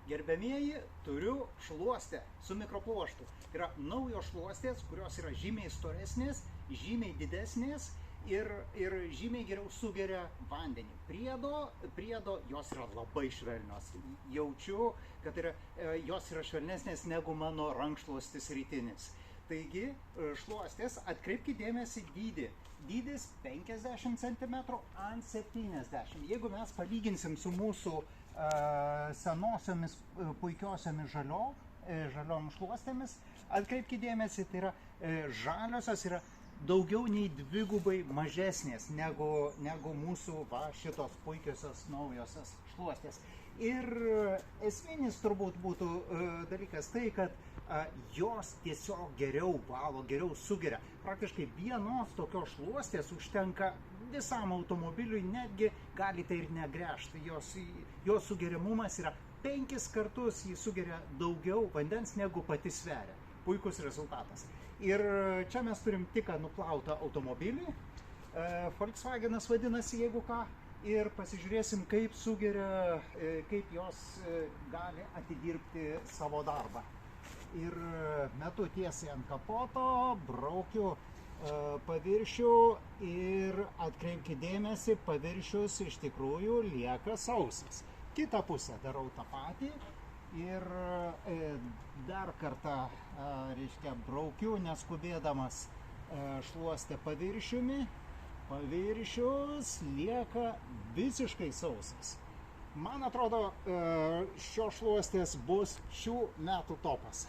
Gerbiamieji, turiu šluostę su mikropluoštu. Yra naujos šluostės, kurios yra žymiai storesnės, žymiai didesnės ir žymiai geriau sugeria vandenį. Priedo jos yra labai švelnios. Jaučiu, kad jos yra švelnesnės negu mano rankšluostis rytinis. Taigi, šluostės, atkreipkite dėmesį dydį. Dydis 50 cm ant 70. Jeigu mes palyginsim su mūsų senosiomis puikiosiomis žaliom šluostėmis, atkreipkite dėmesį, tai yra žaliosios yra daugiau nei dvigubai mažesnės negu mūsų šitos puikiosios naujosios šluostės. Ir esminis turbūt būtų dalykas tai, kad jos tiesiog geriau valo, geriau sugeria. Praktiškai vienos tokios šluostės užtenka visam automobiliui, netgi galite ir negręžti. Jos sugeriamumas yra 5 kartus, jis sugeria daugiau vandens negu pati sveria. Puikus rezultatas. Ir čia mes turim tik nuplautą automobilį. Volkswagenas vadinasi, jeigu ką. Ir pasižiūrėsim, kaip sugeria, kaip jos gali atidirbti savo darbą. Ir metu tiesiai ant kapoto, braukiu paviršių ir atkreipkite dėmesį, paviršius iš tikrųjų lieka sausas. Kitą pusę darau tą patį ir dar kartą braukiu, neskubėdamas šluostę paviršiumi. Paviršius lieka visiškai sausas. Man atrodo, šios šluostės bus šių metų topas.